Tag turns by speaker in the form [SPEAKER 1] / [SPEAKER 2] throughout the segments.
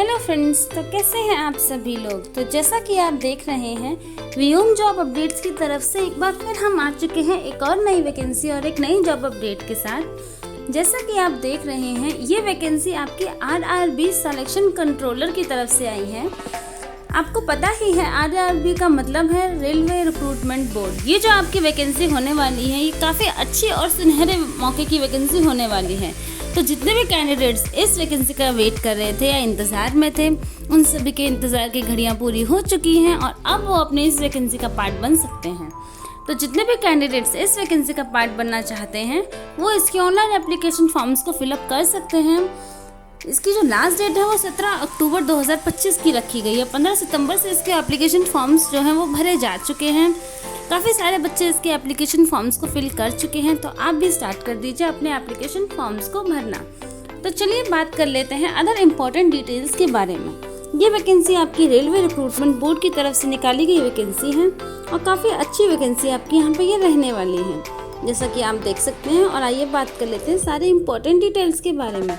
[SPEAKER 1] Hello friends, तो कैसे हैं आप सभी लोग। तो जैसा कि आप देख रहे हैं व्योम जॉब अपडेट्स की तरफ से एक बार फिर हम आ चुके हैं एक और नई वैकेंसी और एक नई जॉब अपडेट के साथ। जैसा कि आप देख रहे हैं ये वैकेंसी आपकी आरआरबी सिलेक्शन कंट्रोलर की तरफ से आई है। आपको पता ही है आरआरबी का मतलब है रेलवे रिक्रूटमेंट बोर्ड। ये जो आपकी वैकेंसी होने वाली है ये काफ़ी अच्छी और सुनहरे मौके की वैकेंसी होने वाली है। तो जितने भी कैंडिडेट्स इस वैकेंसी का वेट कर रहे थे या इंतज़ार में थे, उन सभी के इंतज़ार की घड़ियां पूरी हो चुकी हैं और अब वो अपने इस वैकेंसी का पार्ट बन सकते हैं। तो जितने भी कैंडिडेट्स इस वैकेंसी का पार्ट बनना चाहते हैं वो इसके ऑनलाइन एप्लीकेशन फॉर्म्स को फिलअप कर सकते हैं। इसकी जो लास्ट डेट है वो 17 अक्टूबर 2025 की रखी गई है। 15 सितंबर से इसके एप्लीकेशन फॉर्म्स जो हैं वो भरे जा चुके हैं। काफ़ी सारे बच्चे इसके एप्लीकेशन फॉर्म्स को फिल कर चुके हैं, तो आप भी स्टार्ट कर दीजिए अपने एप्लीकेशन फॉर्म्स को भरना। तो चलिए बात कर लेते हैं अदर इम्पॉर्टेंट डिटेल्स के बारे में। ये वैकेंसी आपकी रेलवे रिक्रूटमेंट बोर्ड की तरफ से निकाली गई वैकेंसी है और काफ़ी अच्छी वैकेंसी आपकी यहाँ पर ये रहने वाली है, जैसा कि आप देख सकते हैं। और आइए बात कर लेते हैं सारे इम्पॉर्टेंट डिटेल्स के बारे में।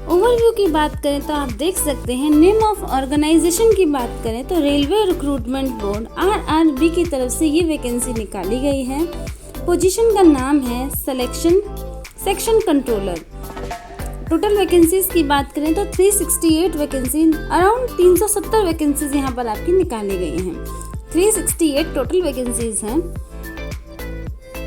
[SPEAKER 1] ओवरव्यू की बात करें तो आप देख सकते हैं। नेम ऑफ ऑर्गेनाइजेशन की बात करें तो रेलवे रिक्रूटमेंट बोर्ड आरआरबी की तरफ से ये वैकेंसी निकाली गई है। पोजीशन का नाम है selection section controller. Total vacancies की बात करें तो 368 वैकेंसी, अराउंड 370 वैकेंसीज यहाँ पर आपकी निकाली गई हैं। 368 टोटल वैकेंसीज हैं।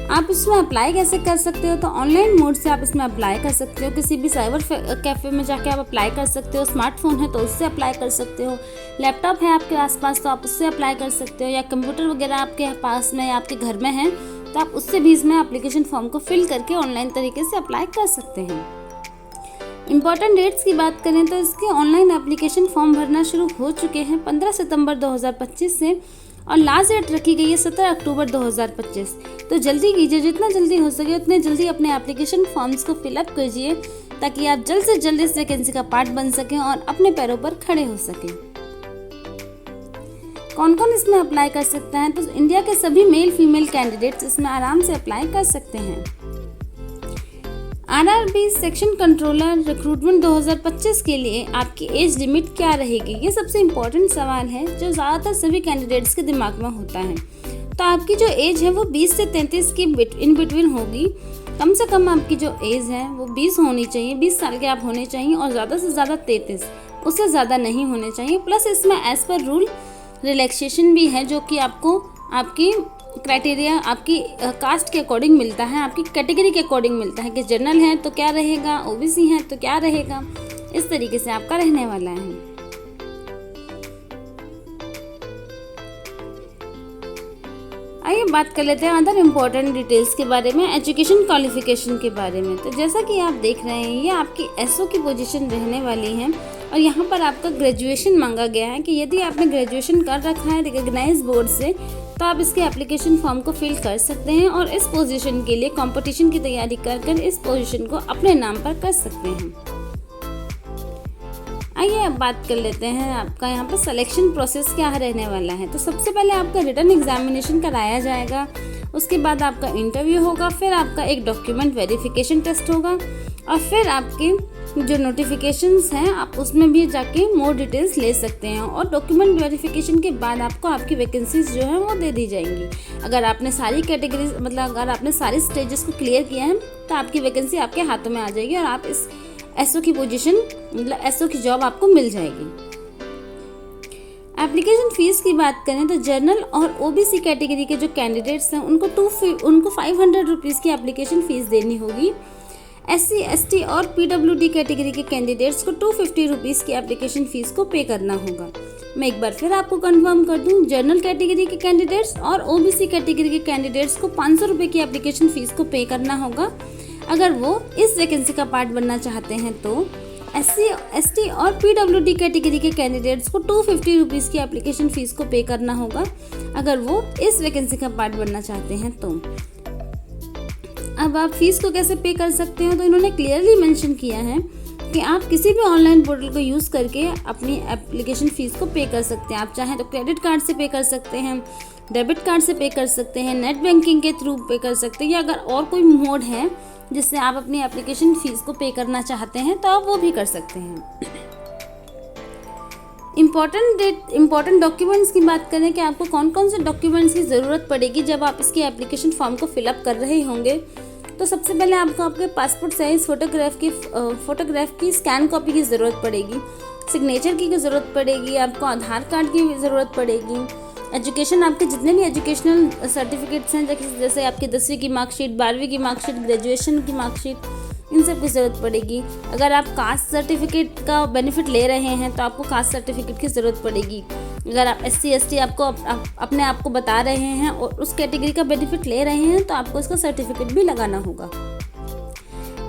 [SPEAKER 1] आप इसमें अप्लाई कैसे कर सकते हो, तो ऑनलाइन मोड से आप इसमें अप्लाई कर सकते हो। किसी भी साइबर कैफ़े में जाके आप अप्लाई कर सकते हो। स्मार्टफोन है तो उससे अप्लाई कर सकते हो। लैपटॉप है आपके आसपास तो आप उससे अप्लाई कर सकते हो, या कंप्यूटर वगैरह आपके पास में या आपके घर में है तो आप उससे भी इसमें एप्लीकेशन फॉर्म को फिल करके ऑनलाइन तरीके से अप्लाई कर सकते हैं। इंपॉर्टेंट डेट्स की बात करें तो इसके ऑनलाइन एप्लीकेशन फॉर्म भरना शुरू हो चुके हैं 15 सितंबर 2025 से, और लास्ट डेट रखी गई है 17 अक्टूबर 2025। तो जल्दी कीजिए, जितना जल्दी हो सके उतने जल्दी अपने एप्लीकेशन फॉर्म्स को फिलअप कीजिए ताकि आप जल्द से जल्द इस वैकेंसी का पार्ट बन सकें और अपने पैरों पर खड़े हो सकें। कौन कौन इसमें अप्लाई कर सकता है, तो इंडिया के सभी मेल फीमेल कैंडिडेट्स इसमें आराम से अप्लाई कर सकते हैं। आरआरबी सेक्शन कंट्रोलर रिक्रूटमेंट 2025 के लिए आपकी एज लिमिट क्या रहेगी, ये सबसे इम्पोर्टेंट सवाल है जो ज़्यादातर सभी कैंडिडेट्स के दिमाग में होता है। तो आपकी जो एज है वो 20 से 33 की इन बिटवीन होगी। कम से कम आपकी जो एज है वो 20 होनी चाहिए, 20 साल के आप होने चाहिए, और ज़्यादा से ज़्यादा 33, उससे ज़्यादा नहीं होने चाहिए। प्लस इसमें एज पर रूल रिलैक्सेशन भी है जो कि आपको आपकी क्राइटेरिया आपकी कास्ट के अकॉर्डिंग मिलता है, आपकी कैटेगरी के अकॉर्डिंग मिलता है कि जनरल है तो क्या रहेगा, ओबीसी है तो क्या रहेगा, इस तरीके से आपका रहने वाला है। आइए बात कर लेते हैं अदर इम्पोर्टेंट डिटेल्स के बारे में, एजुकेशन क्वालिफिकेशन के बारे में। तो जैसा कि आप देख रहे हैं ये आपकी एसओ की पोजीशन रहने वाली है और यहाँ पर आपका ग्रेजुएशन मांगा गया है कि यदि आपने ग्रेजुएशन कर रखा है रिकॉग्नाइज्ड बोर्ड से तो आप इसके एप्लीकेशन फॉर्म को फिल कर सकते हैं और इस पोजीशन के लिए कंपटीशन की तैयारी कर इस पोजीशन को अपने नाम पर कर सकते हैं। आइए अब बात कर लेते हैं आपका यहाँ पर सिलेक्शन प्रोसेस क्या रहने वाला है। तो सबसे पहले आपका रिटन एग्जामिनेशन कराया जाएगा, उसके बाद आपका इंटरव्यू होगा, फिर आपका एक डॉक्यूमेंट वेरिफिकेशन टेस्ट होगा, और फिर आपके जो नोटिफिकेशंस हैं आप उसमें भी जाके मोर डिटेल्स ले सकते हैं। और डॉक्यूमेंट वेरिफिकेशन के बाद आपको आपकी वैकेंसीज जो है वो दे दी जाएंगी। अगर आपने सारी कैटेगरीज अगर आपने सारी स्टेजेस को क्लियर किया है तो आपकी वैकेंसी आपके हाथों में आ जाएगी और आप इस एसओ की पोजीशन एसओ की जॉब आपको मिल जाएगी। एप्लीकेशन फीस की बात करें तो जनरल और ओबीसी कैटेगरी के जो कैंडिडेट्स हैं उनको 500 रुपीज़ की एप्लीकेशन फ़ीस देनी होगी। एससी एसटी और पीडब्ल्यूडी कैटेगरी के कैंडिडेट्स को 250 रुपीज़ की एप्लीकेशन फ़ीस को पे करना होगा। मैं एक बार फिर आपको कंफर्म कर दूं, जनरल कैटेगरी के कैंडिडेट्स और ओबीसी कैटेगरी के कैंडिडेट्स को 500 रुपये की एप्लीकेशन फ़ीस को पे करना होगा अगर वो इस वैकेंसी का पार्ट बनना चाहते हैं। तो एससी एसटी और पीडब्ल्यूडी कैटेगरी के कैंडिडेट्स को 250 रुपीज़ की एप्लीकेशन फ़ीस को पे करना होगा अगर वो इस वैकेंसी का पार्ट बनना चाहते हैं। तो अब आप फीस को कैसे पे कर सकते हो, तो इन्होंने क्लियरली मेंशन किया है कि आप किसी भी ऑनलाइन पोर्टल को यूज़ करके अपनी एप्लीकेशन फ़ीस को पे कर सकते हैं। आप चाहें तो क्रेडिट कार्ड से पे कर सकते हैं, डेबिट कार्ड से पे कर सकते हैं, नेट बैंकिंग के थ्रू पे कर सकते हैं, या अगर और कोई मोड है जिससे आप अपनी एप्लीकेशन फ़ीस को पे करना चाहते हैं तो आप वो भी कर सकते हैं। इम्पॉर्टेंट डॉक्यूमेंट्स की बात करें कि आपको कौन कौन से डॉक्यूमेंट्स की ज़रूरत पड़ेगी जब आप इसकी एप्लीकेशन फॉर्म को फिलअप कर रहे होंगे। तो सबसे पहले आपको आपके पासपोर्ट साइज़ फ़ोटोग्राफ की स्कैन कॉपी की ज़रूरत पड़ेगी, सिग्नेचर की ज़रूरत पड़ेगी, आपको आधार कार्ड की ज़रूरत पड़ेगी, एजुकेशन आपके जितने भी एजुकेशनल सर्टिफिकेट्स हैं जैसे आपकी 10वीं की मार्कशीट, 12वीं की मार्कशीट, ग्रेजुएशन की मार्कशीट, इन सब की ज़रूरत पड़ेगी। अगर आप कास्ट सर्टिफिकेट का बेनिफिट ले रहे हैं तो आपको कास्ट सर्टिफिकेट की ज़रूरत पड़ेगी। अगर आप SC ST आपको अपने आप को बता रहे हैं और उस कैटेगरी का बेनिफिट ले रहे हैं तो आपको इसका सर्टिफिकेट भी लगाना होगा।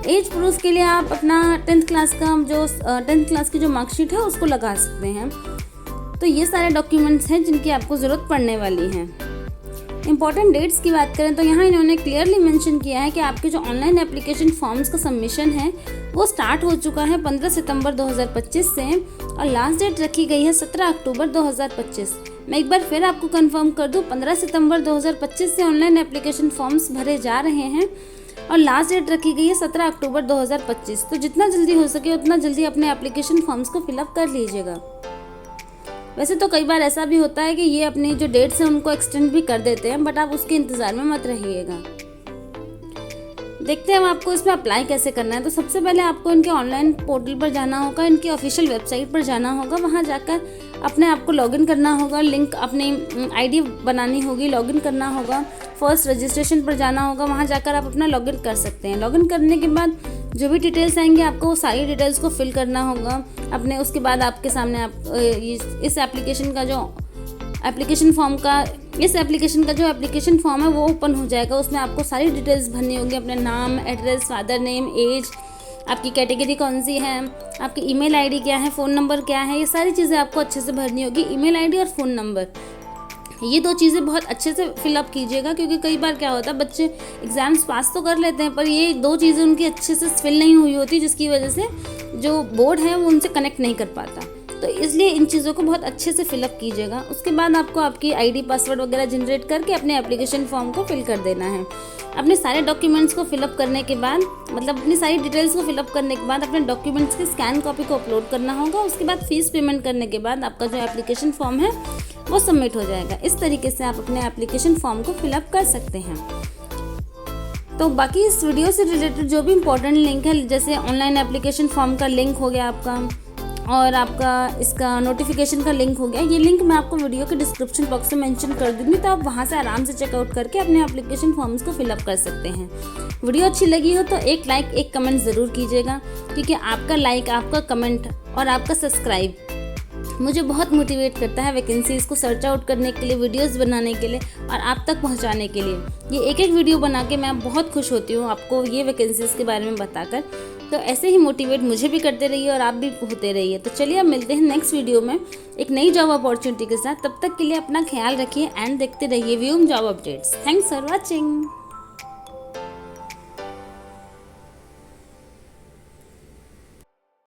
[SPEAKER 1] एज प्रूफ के लिए आप अपना 10th क्लास की जो मार्कशीट है उसको लगा सकते हैं। तो ये सारे डॉक्यूमेंट्स हैं जिनकी आपको ज़रूरत पड़ने वाली है। इंपॉर्टेंट डेट्स की बात करें तो यहाँ इन्होंने क्लियरली मेंशन किया है कि आपके जो ऑनलाइन एप्लीकेशन फॉर्म्स का सबमिशन है वो स्टार्ट हो चुका है 15 सितंबर 2025 से और लास्ट डेट रखी गई है 17 अक्टूबर 2025। मैं एक बार फिर आपको कंफर्म कर दूँ, 15 सितंबर 2025 से ऑनलाइन एप्लीकेशन फॉर्म्स भरे जा रहे हैं और लास्ट डेट रखी गई है 17 अक्टूबर 2025। तो जितना जल्दी हो सके उतना जल्दी अपने एप्लीकेशन फॉर्म्स को फिलअप कर लीजिएगा। वैसे तो कई बार ऐसा भी होता है कि ये अपनी जो डेट्स हैं उनको एक्सटेंड भी कर देते हैं, बट आप उसके इंतज़ार में मत रहिएगा। देखते हैं हम आपको इसमें अप्लाई कैसे करना है। तो सबसे पहले आपको इनके ऑनलाइन पोर्टल पर जाना होगा, इनकी ऑफिशियल वेबसाइट पर जाना होगा, वहाँ जाकर अपने आप को लॉगिन करना होगा, लिंक अपनी ID बनानी होगी, लॉगिन करना होगा, फर्स्ट रजिस्ट्रेशन पर जाना होगा, वहाँ जाकर आप अपना लॉगिन कर सकते हैं। लॉगिन करने के बाद जो भी डिटेल्स आएंगे आपको वो सारी डिटेल्स को फिल करना होगा अपने। उसके बाद आपके सामने आप इस एप्लीकेशन का जो एप्लीकेशन फॉर्म है वो ओपन हो जाएगा। उसमें आपको सारी डिटेल्स भरनी होगी, अपने नाम, एड्रेस, फादर नेम, एज, आपकी कैटेगरी कौन सी है, आपकी ईमेल ID क्या है, फ़ोन नंबर क्या है, ये सारी चीज़ें आपको अच्छे से भरनी होगी। ईमेल ID और फ़ोन नंबर, ये 2 चीज़ें बहुत अच्छे से फिलअप कीजिएगा, क्योंकि कई बार क्या होता है बच्चे एग्ज़ाम्स पास तो कर लेते हैं पर ये 2 चीज़ें उनकी अच्छे से फिल नहीं हुई होती, जिसकी वजह से जो बोर्ड है वो उनसे कनेक्ट नहीं कर पाता। तो इसलिए इन चीज़ों को बहुत अच्छे से फिलअप कीजिएगा। उसके बाद आपको आपकी ID पासवर्ड वगैरह जनरेट करके अपने एप्लीकेशन फॉर्म को फिल कर देना है। अपने सारे डॉक्यूमेंट्स को फिलअप करने के बाद, मतलब अपनी सारी डिटेल्स को फिलअप करने के बाद अपने डॉक्यूमेंट्स की स्कैन कॉपी को अपलोड करना होगा। उसके बाद फीस पेमेंट करने के बाद आपका जो एप्लीकेशन फॉर्म है वो सबमिट हो जाएगा। इस तरीके से आप अपने एप्लीकेशन फॉर्म को फिलअप कर सकते हैं। तो बाकी इस वीडियो से रिलेटेड जो भी इम्पोर्टेंट लिंक है, जैसे ऑनलाइन एप्लीकेशन फॉर्म का लिंक हो गया आपका और आपका इसका नोटिफिकेशन का लिंक हो गया, ये लिंक मैं आपको वीडियो के डिस्क्रिप्शन बॉक्स में मेंशन कर दूँगी, तो आप वहाँ से आराम से चेकआउट करके अपने एप्लीकेशन फॉर्म्स को फिलअप कर सकते हैं। वीडियो अच्छी लगी हो तो एक लाइक, एक कमेंट ज़रूर कीजिएगा, क्योंकि आपका लाइक, आपका कमेंट और आपका सब्सक्राइब मुझे बहुत मोटिवेट करता है वैकेंसीज़ को सर्च आउट करने के लिए, वीडियोस बनाने के लिए और आप तक पहुंचाने के लिए। ये एक वीडियो बना के मैं बहुत खुश होती हूँ आपको ये वैकेंसीज़ के बारे में बताकर। तो ऐसे ही मोटिवेट मुझे भी करते रहिए और आप भी होते रहिए। तो चलिए अब मिलते हैं नेक्स्ट वीडियो में एक नई जॉब अपॉर्चुनिटी के साथ। तब तक के लिए अपना ख्याल रखिए एंड देखते रहिए व्यूम job updates. Thanks for watching.